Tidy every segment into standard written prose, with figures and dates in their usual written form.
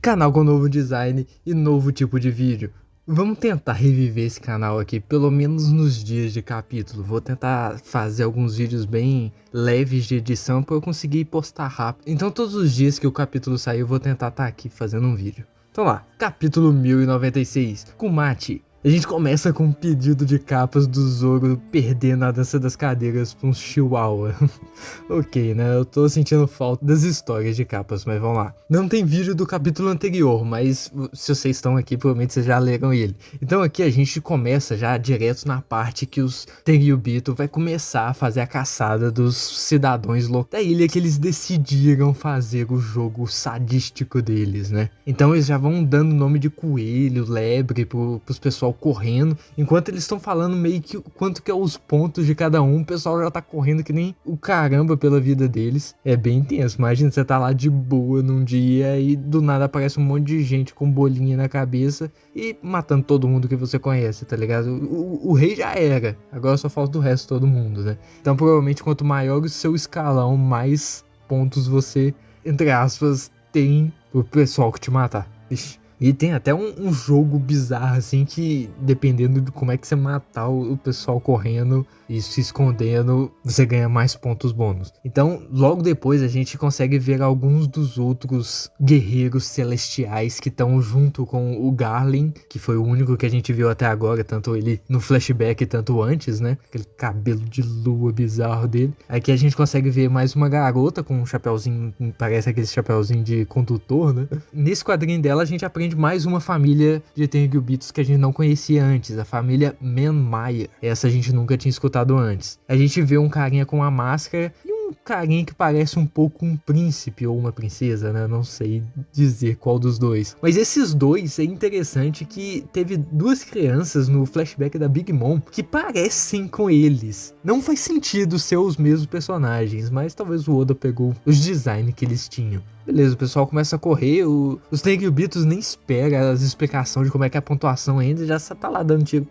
Canal com novo design e novo tipo de vídeo. Vamos tentar reviver esse canal aqui, pelo menos nos dias de capítulo. Vou tentar fazer alguns vídeos bem leves de edição para eu conseguir postar rápido. Então todos os dias que o capítulo sair eu vou tentar estar aqui fazendo um vídeo. Então lá, capítulo 1096, Kumate. A gente começa com um pedido de capas do Zoro perdendo a dança das cadeiras pra um chihuahua. Ok, né? Eu tô sentindo falta das histórias de capas, mas vamos lá. Não tem vídeo do capítulo anterior, mas se vocês estão aqui, provavelmente vocês já leram ele. Então aqui a gente começa já direto na parte que os Tenryubito vai começar a fazer a caçada dos cidadãos da ilha que eles decidiram fazer o jogo sadístico deles, né? Então eles já vão dando nome de coelho, lebre pros pessoal correndo, enquanto eles estão falando meio que quanto que é os pontos de cada um, o pessoal já tá correndo que nem o caramba pela vida deles. É bem intenso. Imagina você tá lá de boa num dia e do nada aparece um monte de gente com bolinha na cabeça e matando todo mundo que você conhece, tá ligado? O rei já era, agora só falta o resto de todo mundo, né? Então provavelmente quanto maior o seu escalão, mais pontos você, entre aspas, tem pro pessoal que te matar. Ixi. E tem até um jogo bizarro assim que, dependendo de como é que você matar o pessoal correndo e se escondendo, você ganha mais pontos bônus. Então logo depois a gente consegue ver alguns dos outros guerreiros celestiais que estão junto com o Garlin, que foi o único que a gente viu até agora, tanto ele no flashback tanto antes, né? Aquele cabelo de lua bizarro dele. Aqui a gente consegue ver mais uma garota com um chapeuzinho, parece aquele chapeuzinho de condutor, né? Nesse quadrinho dela a gente aprende mais uma família de Tenryubitos que a gente não conhecia antes, a família Menmaia. Essa a gente nunca tinha escutado antes. A gente vê um carinha com uma máscara e um carinha que parece um pouco um príncipe ou uma princesa, né? Não sei dizer qual dos dois. Mas esses dois, é interessante que teve duas crianças no flashback da Big Mom que parecem com eles. Não faz sentido ser os mesmos personagens, mas talvez o Oda pegou os designs que eles tinham. Beleza, o pessoal começa a correr, os Tenryubitos nem esperam as explicações de como é que é a pontuação ainda, já tá lá dando tiro,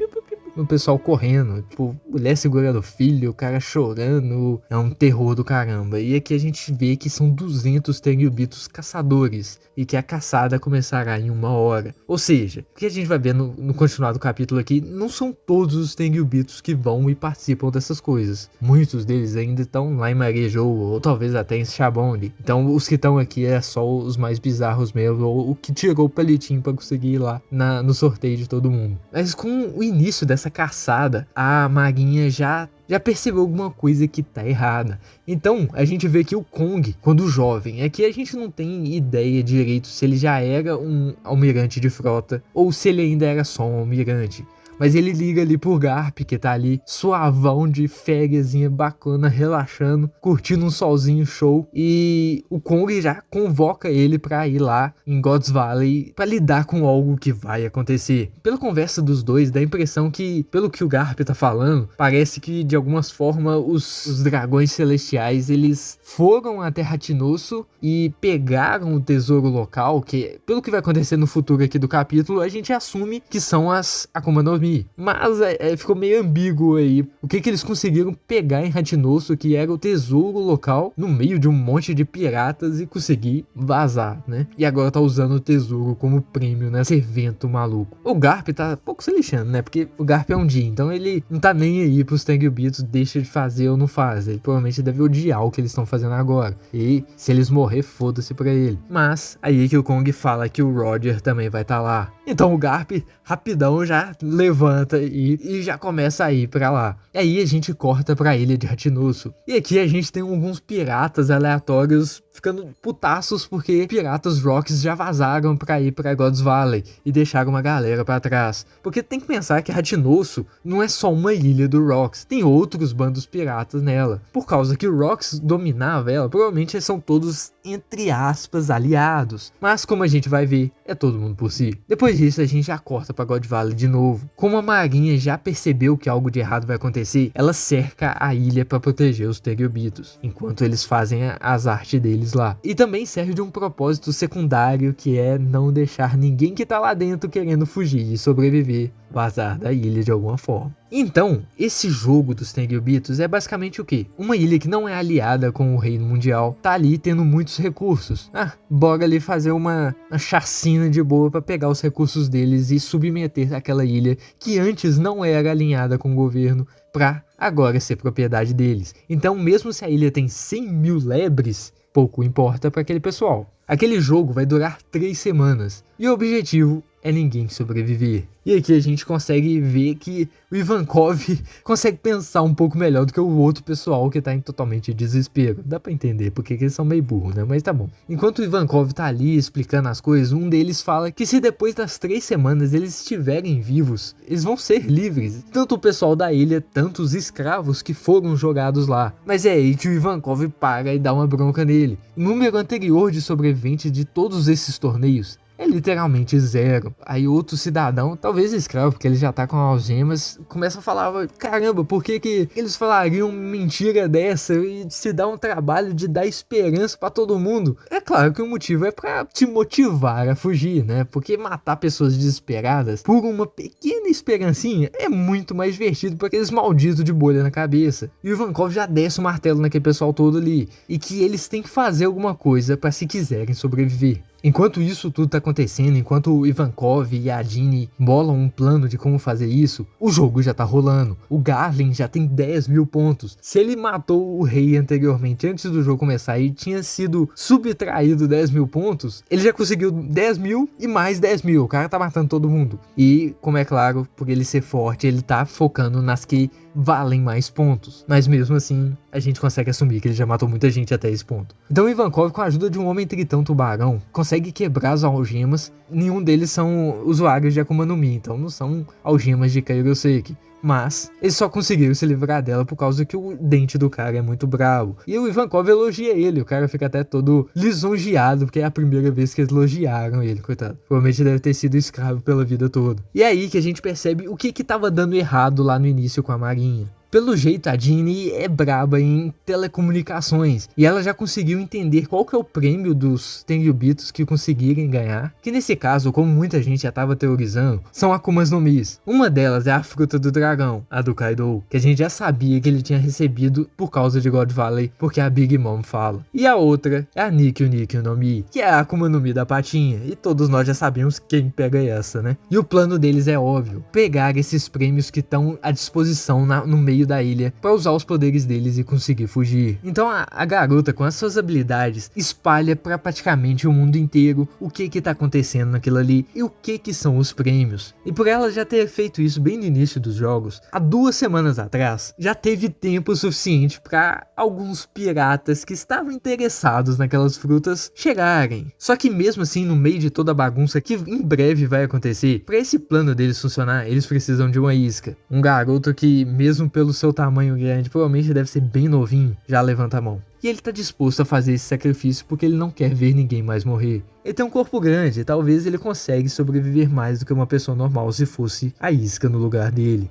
o pessoal correndo, tipo, mulher segurando o filho, o cara chorando, é um terror do caramba. E aqui a gente vê que são 200 Tenryubitos caçadores, e que a caçada começará em 1 hora. Ou seja, o que a gente vai ver no continuar do capítulo aqui, não são todos os Tenryubitos que vão e participam dessas coisas. Muitos deles ainda estão lá em Marejou, ou talvez até em Shabond. Então os que estão aqui é só os mais bizarros mesmo, ou o que tirou o palitinho pra conseguir ir lá no sorteio de todo mundo. Mas com o início dessa caçada, a maguinha já percebeu alguma coisa que tá errada. Então a gente vê que o Kong, quando jovem, aqui a gente não tem ideia direito se ele já era um almirante de frota ou se ele ainda era só um almirante. Mas ele liga ali pro Garp, que tá ali suavão de fériasinha bacana, relaxando, curtindo um solzinho show. E o Kong já convoca ele pra ir lá em God's Valley pra lidar com algo que vai acontecer. Pela conversa dos dois, dá a impressão que, pelo que o Garp tá falando, parece que de algumas formas os dragões celestiais, eles foram até Hatinosu e pegaram o tesouro local, que pelo que vai acontecer no futuro aqui do capítulo, a gente assume que são as Akuma no Mi. Mas ficou meio ambíguo aí o que eles conseguiram pegar em Hatinosu, que era o tesouro local, no meio de um monte de piratas, e conseguir vazar, né? E agora tá usando o tesouro como prêmio nesse evento maluco. O Garp tá pouco se lixando, né? Porque o Garp é um dia, então ele não tá nem aí pros Tenryubitos, deixa de fazer ou não faz. Ele provavelmente deve odiar o que eles estão fazendo agora. E se eles morrer, foda-se pra ele. Mas aí que o Kong fala que o Roger também vai estar lá. Então o Garp rapidão já levanta e já começa a ir pra lá. E aí a gente corta pra ilha de Hatinosu. E aqui a gente tem alguns piratas aleatórios ficando putaços porque piratas Rocks já vazaram pra ir pra God's Valley e deixaram uma galera pra trás. Porque tem que pensar que Hatinosu não é só uma ilha do Rocks, tem outros bandos piratas nela. Por causa que o Rocks dominava ela, provavelmente eles são todos, entre aspas, aliados. Mas como a gente vai ver, é todo mundo por si. Depois disso a gente já corta pra God Valley de novo. Como a marinha já percebeu que algo de errado vai acontecer, ela cerca a ilha pra proteger os Tenryubitos, enquanto eles fazem as artes deles deles lá. E também serve de um propósito secundário, que é não deixar ninguém que tá lá dentro querendo fugir e sobreviver vazar da ilha de alguma forma. Então, esse jogo dos Tenryubitos é basicamente o quê? Uma ilha que não é aliada com o reino mundial, tá ali tendo muitos recursos. Bora ali fazer uma chacina de boa pra pegar os recursos deles e submeter aquela ilha que antes não era alinhada com o governo pra agora ser propriedade deles. Então, mesmo se a ilha tem 100 mil lebres, pouco importa para aquele pessoal. Aquele jogo vai durar 3 semanas e o objetivo é ninguém sobreviver. E aqui a gente consegue ver que o Ivankov consegue pensar um pouco melhor do que o outro pessoal que tá em totalmente desespero. Dá pra entender porque eles são meio burros, né? Mas tá bom. Enquanto o Ivankov tá ali explicando as coisas, um deles fala que se depois das 3 semanas eles estiverem vivos, eles vão ser livres. Tanto o pessoal da ilha, tanto os escravos que foram jogados lá. Mas é aí que o Ivankov para e dá uma bronca nele. O número anterior de sobreviventes de todos esses torneios é literalmente 0. Aí outro cidadão, talvez escravo, porque ele já tá com algemas, começa a falar: caramba, por que eles falariam mentira dessa e se dá um trabalho de dar esperança pra todo mundo? É claro que o motivo é pra te motivar a fugir, né? Porque matar pessoas desesperadas por uma pequena esperancinha é muito mais divertido pra aqueles malditos de bolha na cabeça. E o Ivankov já desce o martelo naquele pessoal todo ali, e que eles têm que fazer alguma coisa pra se quiserem sobreviver. Enquanto isso tudo tá acontecendo, enquanto o Ivankov e a Dini bolam um plano de como fazer isso, o jogo já tá rolando. O Garland já tem 10 mil pontos. Se ele matou o rei anteriormente, antes do jogo começar, e tinha sido subtraído 10 mil pontos, ele já conseguiu 10 mil e mais 10 mil. O cara tá matando todo mundo. E, como é claro, por ele ser forte, ele tá focando nas que valem mais pontos. Mas mesmo assim, a gente consegue assumir que ele já matou muita gente até esse ponto. Então o Ivankov, com a ajuda de um homem tritão tubarão, consegue quebrar as algemas. Nenhum deles são usuários de Akuma no Mi, então não são algemas de Kairoseki. Mas eles só conseguiram se livrar dela por causa que o dente do cara é muito bravo. E o Ivankov elogia ele, o cara fica até todo lisonjeado, porque é a primeira vez que eles elogiaram ele, coitado. Provavelmente deve ter sido escravo pela vida toda. E é aí que a gente percebe o que tava dando errado lá no início com a Marinha. Pelo jeito, a Dini é braba em telecomunicações e ela já conseguiu entender qual que é o prêmio dos Tenryubitos que conseguirem ganhar, que nesse caso, como muita gente já estava teorizando, são Akumas no Mis. Uma delas é a fruta do dragão, a do Kaido, que a gente já sabia que ele tinha recebido por causa de God Valley, porque a Big Mom fala. E a outra é a Nikyu Nikyu no Mi, que é a Akuma no Mi da patinha, e todos nós já sabemos quem pega essa, né? E o plano deles é óbvio, pegar esses prêmios que estão à disposição no meio da ilha para usar os poderes deles e conseguir fugir. Então a garota, com as suas habilidades, espalha para praticamente o mundo inteiro o que tá acontecendo naquilo ali e o que são os prêmios. E por ela já ter feito isso bem no início dos jogos, há 2 semanas atrás, já teve tempo suficiente para alguns piratas que estavam interessados naquelas frutas chegarem. Só que mesmo assim, no meio de toda a bagunça que em breve vai acontecer, para esse plano deles funcionar, eles precisam de uma isca. Um garoto que, mesmo pelo seu tamanho grande, provavelmente deve ser bem novinho, já levanta a mão. E ele tá disposto a fazer esse sacrifício porque ele não quer ver ninguém mais morrer. Ele tem um corpo grande, talvez ele consegue sobreviver mais do que uma pessoa normal se fosse a isca no lugar dele.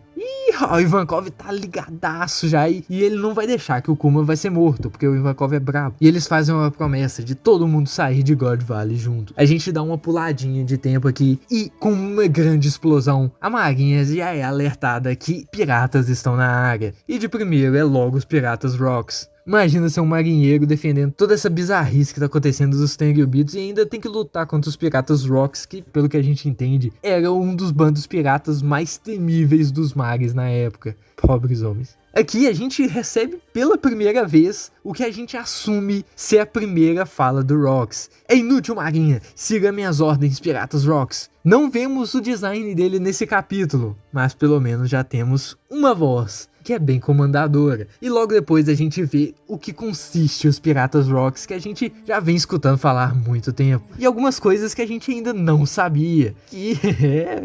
O Ivankov tá ligadaço já e ele não vai deixar que o Kuma vai ser morto, porque o Ivankov é brabo. E eles fazem uma promessa de todo mundo sair de God Valley junto. A gente dá uma puladinha de tempo aqui e, com uma grande explosão, a marinha já é alertada que piratas estão na área. E de primeiro é logo os piratas Rocks. Imagina ser um marinheiro defendendo toda essa bizarrice que tá acontecendo dos Tenryubitos e ainda tem que lutar contra os piratas Rocks, que, pelo que a gente entende, era um dos bandos piratas mais temíveis dos mares na época. Pobres homens. Aqui a gente recebe pela primeira vez o que a gente assume ser a primeira fala do Rocks. É inútil, marinha, siga minhas ordens, piratas Rocks. Não vemos o design dele nesse capítulo, mas pelo menos já temos uma voz, que é bem comandadora. E logo depois a gente vê o que consiste os Piratas Rocks, que a gente já vem escutando falar há muito tempo. E algumas coisas que a gente ainda não sabia. Que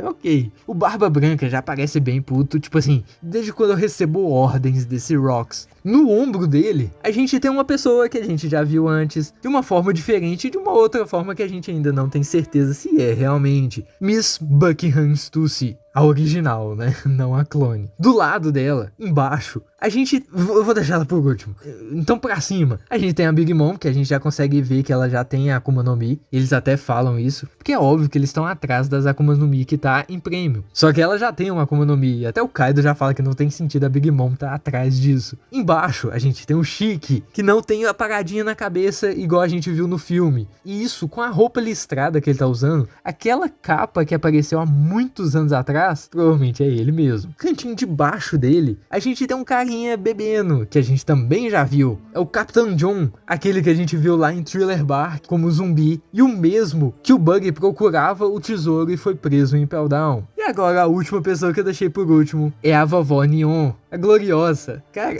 ok. O Barba Branca já parece bem puto, tipo assim, desde quando eu recebo ordens desse Rocks. No ombro dele, a gente tem uma pessoa que a gente já viu antes, de uma forma diferente, de uma outra forma que a gente ainda não tem certeza se é realmente. Miss Buckingham Stussy. A original, né? Não a clone. Do lado dela, embaixo, a gente... Eu vou deixar ela por último. Então, pra cima, a gente tem a Big Mom, que a gente já consegue ver que ela já tem a Akuma no Mi. Eles até falam isso, porque é óbvio que eles estão atrás das Akuma no Mi que tá em prêmio. Só que ela já tem uma Akuma no Mi. Até o Kaido já fala que não tem sentido a Big Mom tá atrás disso. Embaixo, a gente tem o Chique, que não tem a paradinha na cabeça igual a gente viu no filme. E isso, com a roupa listrada que ele tá usando, aquela capa que apareceu há muitos anos atrás, provavelmente é ele mesmo. Cantinho debaixo dele, a gente tem um carinha bebendo, que a gente também já viu. É o Capitão John, aquele que a gente viu lá em Thriller Bark como zumbi, e o mesmo que o Buggy procurava o tesouro e foi preso em Impel Down. E agora a última pessoa que eu deixei por último é a vovó Neon, a gloriosa. Cara...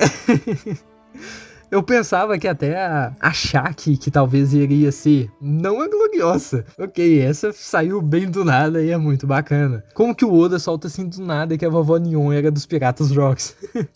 Eu pensava que até a Shaki, que talvez iria ser, não a gloriosa. Ok, essa saiu bem do nada e é muito bacana. Como que o Oda solta assim do nada que a vovó Neon era dos Piratas Rocks?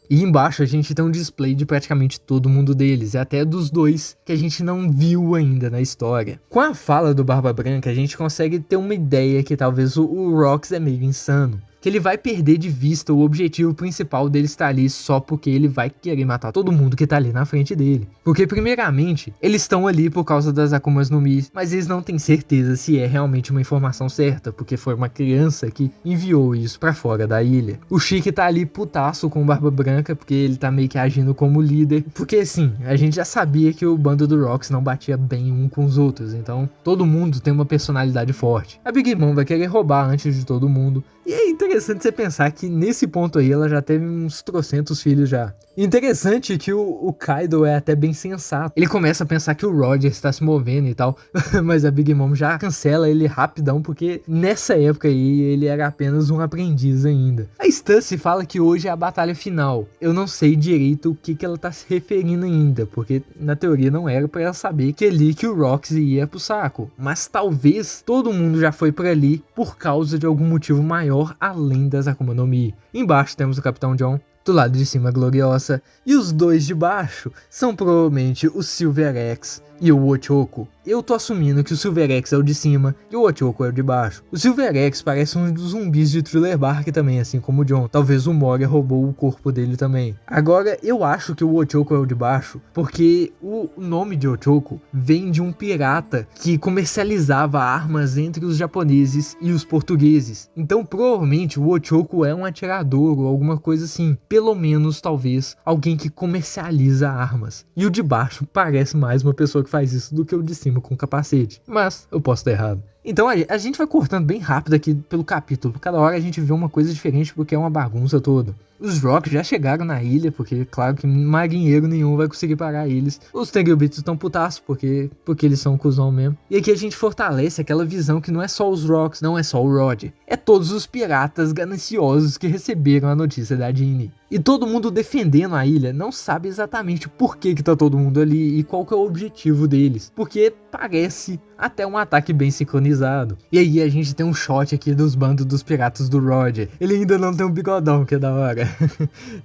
E embaixo a gente tem um display de praticamente todo mundo deles, e até dos dois que a gente não viu ainda na história. Com a fala do Barba Branca, a gente consegue ter uma ideia que talvez o Rocks é meio insano. Que ele vai perder de vista o objetivo principal dele estar ali só porque ele vai querer matar todo mundo que tá ali na frente dele. Porque primeiramente, eles estão ali por causa das Akumas no Mi, mas eles não têm certeza se é realmente uma informação certa, porque foi uma criança que enviou isso pra fora da ilha. O Chique tá ali putaço com o Barba Branca, porque ele tá meio que agindo como líder, porque assim, a gente já sabia que o bando do Rocks não batia bem um com os outros, então todo mundo tem uma personalidade forte. A Big Mom vai querer roubar antes de todo mundo, e é interessante você pensar que nesse ponto aí ela já teve uns trocentos filhos já. Interessante que o Kaido é até bem sensato. Ele começa a pensar que o Roger está se movendo e tal, mas a Big Mom já cancela ele rapidão, porque nessa época aí ele era apenas um aprendiz ainda. A Stussy fala que hoje é a batalha final. Eu não sei direito o que ela tá se referindo ainda, porque na teoria não era pra ela saber que ali que o Roxy ia pro saco. Mas talvez todo mundo já foi pra ali por causa de algum motivo maior além das Akuma no Mi. Embaixo temos o Capitão John, do lado de cima a Gloriosa, e os dois de baixo são provavelmente o Silver X e o Ochoco. Eu tô assumindo que o Silver X é o de cima e o Ochoco é o de baixo. O Silver X parece um dos zumbis de Thriller Bark também, assim como o John. Talvez o Moria roubou o corpo dele também. Agora, eu acho que o Ochoco é o de baixo, porque o nome de Ochoco vem de um pirata que comercializava armas entre os japoneses e os portugueses. Então, provavelmente, o Ochoco é um atirador ou alguma coisa assim. Pelo menos, talvez, alguém que comercializa armas. E o de baixo parece mais uma pessoa que faz isso do que o de cima com capacete, mas eu posso estar errado. Então a gente vai cortando bem rápido aqui pelo capítulo, cada hora a gente vê uma coisa diferente porque é uma bagunça toda. Os Rocks já chegaram na ilha, porque claro que marinheiro nenhum vai conseguir parar eles. Os Tenryubitos estão putaços, porque eles são cuzão mesmo. E aqui a gente fortalece aquela visão que não é só os Rocks, não é só o Roger. É todos os piratas gananciosos que receberam a notícia da Ginny. E todo mundo defendendo a ilha não sabe exatamente por que tá todo mundo ali e qual que é o objetivo deles. Porque parece até um ataque bem sincronizado. E aí a gente tem um shot aqui dos bandos dos piratas do Roger. Ele ainda não tem um bigodão, que é da hora.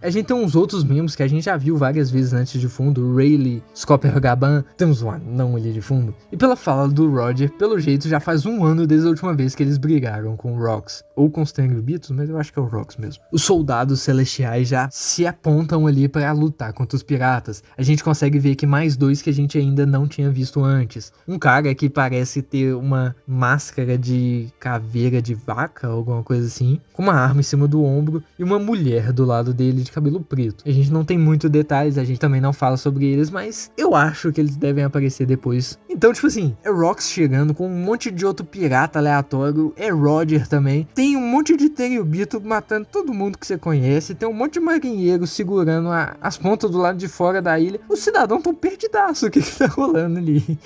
A gente tem uns outros membros que a gente já viu várias vezes antes de fundo. O Rayleigh, Scopper Gaban, temos um anão ali de fundo. E pela fala do Roger, pelo jeito já faz um ano desde a última vez que eles brigaram com o Rocks. Ou com os Tenryubitos, mas eu acho que é o Rocks mesmo. Os soldados celestiais já se apontam ali para lutar contra os piratas. A gente consegue ver que mais dois que a gente ainda não tinha visto antes. Um cara que parece ter uma máscara de caveira de vaca, alguma coisa assim, com uma arma em cima do ombro, e uma mulher do lado dele de cabelo preto. A gente não tem muitos detalhes, a gente também não fala sobre eles, mas eu acho que eles devem aparecer depois. Então, tipo assim, é Rocks chegando com um monte de outro pirata aleatório, é Roger também, tem um monte de Tenryubito matando todo mundo que você conhece, tem um monte de marinheiro segurando as pontas do lado de fora da ilha. Os cidadãos tão perdidaço, o que tá rolando ali?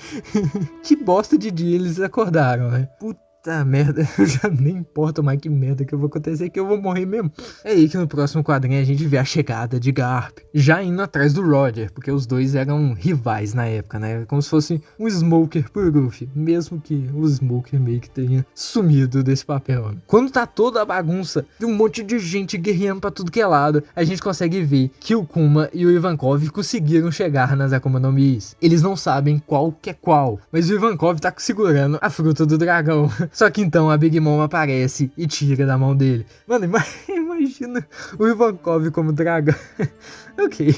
Que bosta de dia eles acordaram, né? Puta Tá merda, eu já nem importo mais que merda que eu vou acontecer, que eu vou morrer mesmo. É aí que no próximo quadrinho a gente vê a chegada de Garp, já indo atrás do Roger, porque os dois eram rivais na época, né? Como se fosse um Smoker por Luffy, mesmo que o Smoker meio que tenha sumido desse papel. Né? Quando tá toda a bagunça de um monte de gente guerreando pra tudo que é lado, a gente consegue ver que o Kuma e o Ivankov conseguiram chegar nas Akuma no Mis. Eles não sabem qual que é qual, mas o Ivankov tá segurando a fruta do dragão. Só que então a Big Mom aparece e tira da mão dele. Mano, imagina o Ivankov como dragão. Ok.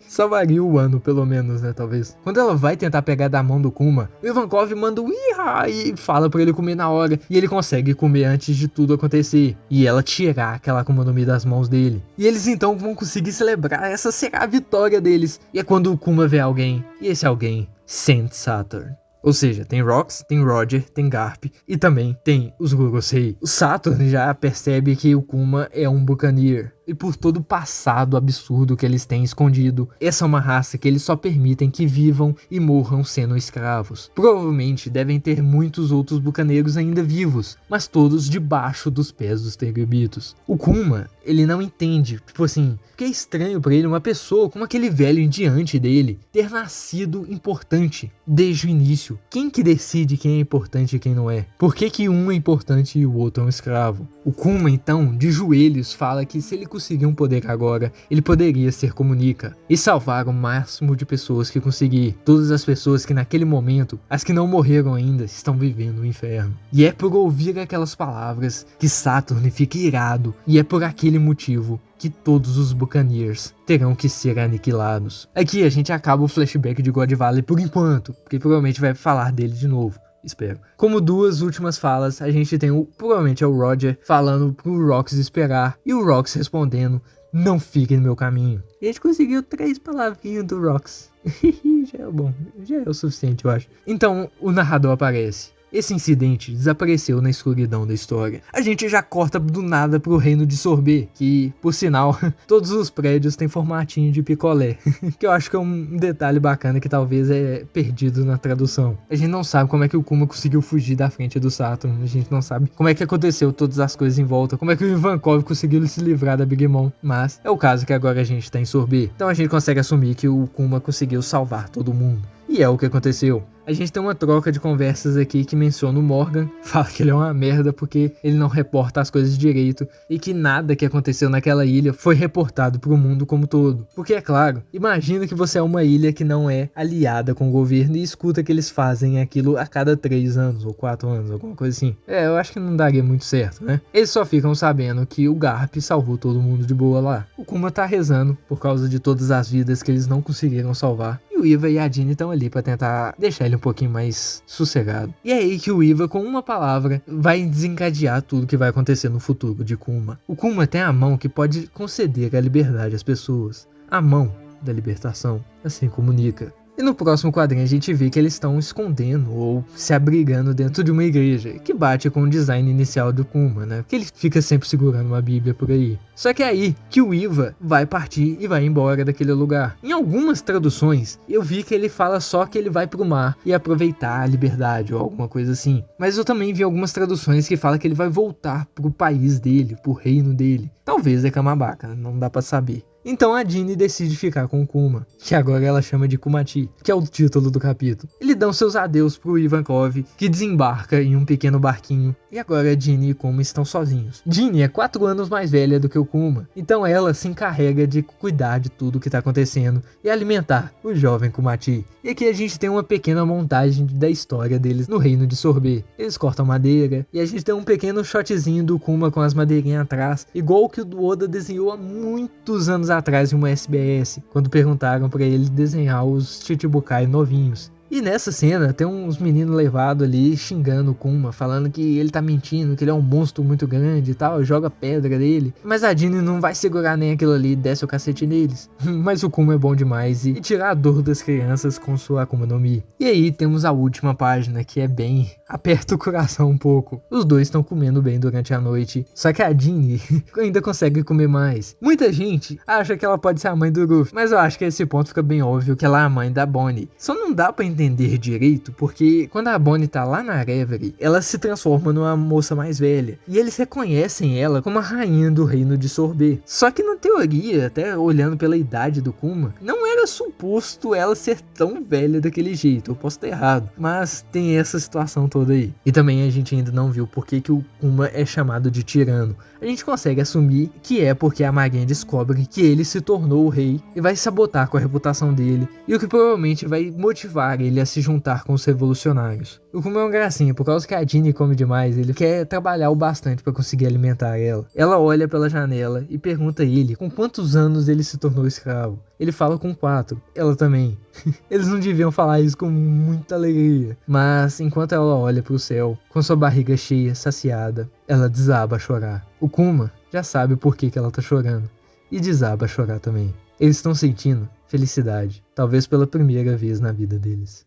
Salvaria o ano, pelo menos, né, talvez. Quando ela vai tentar pegar da mão do Kuma, o Ivankov manda um iha e fala pra ele comer na hora. E ele consegue comer antes de tudo acontecer. E ela tirar aquela Akuma no Mi das mãos dele. E eles então vão conseguir celebrar. Essa será a vitória deles. E é quando o Kuma vê alguém. E esse alguém, Saint Saturn. Ou seja, tem Rox, tem Roger, tem Garp e também tem os Gorosei. O Saturn já percebe que o Kuma é um Buccaneer. E por todo o passado absurdo que eles têm escondido, essa é uma raça que eles só permitem que vivam e morram sendo escravos. Provavelmente devem ter muitos outros bucaneiros ainda vivos, mas todos debaixo dos pés dos Tenryubitos. O Kuma, ele não entende, tipo assim, que é estranho pra ele uma pessoa como aquele velho diante dele ter nascido importante desde o início. Quem que decide quem é importante e quem não é? Por que um é importante e o outro é um escravo? O Kuma, então, de joelhos, fala que se ele conseguir um poder agora, ele poderia ser Comunica e salvar o máximo de pessoas que conseguir. Todas as pessoas que naquele momento, as que não morreram ainda, estão vivendo o inferno. E é por ouvir aquelas palavras que Saturn fica irado, e é por aquele motivo que todos os Buccaneers terão que ser aniquilados. Aqui a gente acaba o flashback de God Valley por enquanto, porque provavelmente vai falar dele de novo. Espero. Como duas últimas falas, a gente tem provavelmente é o Roger falando pro Rox esperar e o Rox respondendo: não fique no meu caminho. E a gente conseguiu 3 palavrinhas do Rox. Já é bom, já é o suficiente, eu acho. Então o narrador aparece. Esse incidente desapareceu na escuridão da história. A gente já corta do nada pro reino de Sorbet, que, por sinal, todos os prédios têm formatinho de picolé, que eu acho que é um detalhe bacana que talvez é perdido na tradução. A gente não sabe como é que o Kuma conseguiu fugir da frente do Saturn, a gente não sabe como é que aconteceu todas as coisas em volta, como é que o Ivankov conseguiu se livrar da Big Mom, mas é o caso que agora a gente tá em Sorbet. Então a gente consegue assumir que o Kuma conseguiu salvar todo mundo. E é o que aconteceu. A gente tem uma troca de conversas aqui que menciona o Morgan, fala que ele é uma merda porque ele não reporta as coisas direito e que nada que aconteceu naquela ilha foi reportado para o mundo como todo. Porque é claro, imagina que você é uma ilha que não é aliada com o governo e escuta que eles fazem aquilo a cada 3 anos ou 4 anos, alguma coisa assim. Eu acho que não daria muito certo, né? Eles só ficam sabendo que o Garp salvou todo mundo de boa lá. O Kuma tá rezando por causa de todas as vidas que eles não conseguiram salvar. E o Iva e a Jeannie estão ali para tentar deixar ele um pouquinho mais sossegado. E é aí que o Iva, com uma palavra, vai desencadear tudo que vai acontecer no futuro de Kuma. O Kuma tem a mão que pode conceder a liberdade às pessoas. A mão da libertação, assim comunica. E no próximo quadrinho a gente vê que eles estão escondendo ou se abrigando dentro de uma igreja, que bate com o design inicial do Kuma, né? Porque ele fica sempre segurando uma bíblia por aí. Só que é aí que o Iva vai partir e vai embora daquele lugar. Em algumas traduções, eu vi que ele fala só que ele vai pro mar e aproveitar a liberdade ou alguma coisa assim. Mas eu também vi algumas traduções que falam que ele vai voltar pro país dele, pro reino dele. Talvez é Kamabaka, não dá pra saber. Então a Jeannie decide ficar com o Kuma, que agora ela chama de Kumachi, que é o título do capítulo. Eles dão seus adeus pro Ivankov, que desembarca em um pequeno barquinho, e agora Jeannie e Kuma estão sozinhos. Jeannie é 4 anos mais velha do que o Kuma, então ela se encarrega de cuidar de tudo que tá acontecendo e alimentar o jovem Kumachi. E aqui a gente tem uma pequena montagem da história deles no reino de Sorbet. Eles cortam madeira, e a gente tem um pequeno shotzinho do Kuma com as madeirinhas atrás, igual que o do Oda desenhou há muitos anos atrás em uma SBS, quando perguntaram para ele desenhar os Chichibukai novinhos. E nessa cena tem uns meninos levados ali xingando o Kuma, falando que ele tá mentindo, que ele é um monstro muito grande e tal, joga pedra dele. Mas a Jeannie não vai segurar nem aquilo ali e desce o cacete neles. Mas o Kuma é bom demais e tirar a dor das crianças com sua Akuma no Mi. E aí temos a última página, que é bem... aperta o coração um pouco. Os dois estão comendo bem durante a noite, só que a Jeannie ainda consegue comer mais. Muita gente acha que ela pode ser a mãe do Ruffy, mas eu acho que a esse ponto fica bem óbvio que ela é a mãe da Bonnie. Só não dá pra entender entender direito, porque quando a Bonnie tá lá na Reverie, ela se transforma numa moça mais velha, e eles reconhecem ela como a rainha do reino de Sorbet. Só que na teoria, até olhando pela idade do Kuma, não era suposto ela ser tão velha daquele jeito. Eu posso estar errado, mas tem essa situação toda aí. E também a gente ainda não viu por que o Kuma é chamado de tirano. A gente consegue assumir que é porque a maguinha descobre que ele se tornou o rei e vai sabotar com a reputação dele, e o que provavelmente vai motivar ele a se juntar com os revolucionários. O Kuma é uma gracinha, por causa que a Jinny come demais, ele quer trabalhar o bastante para conseguir alimentar ela. Ela olha pela janela e pergunta a ele com quantos anos ele se tornou escravo. Ele fala com 4, ela também. Eles não deviam falar isso com muita alegria, mas enquanto ela olha pro céu, com sua barriga cheia, saciada, ela desaba a chorar. O Kuma já sabe por que ela tá chorando, e desaba a chorar também. Eles estão sentindo felicidade, talvez pela primeira vez na vida deles.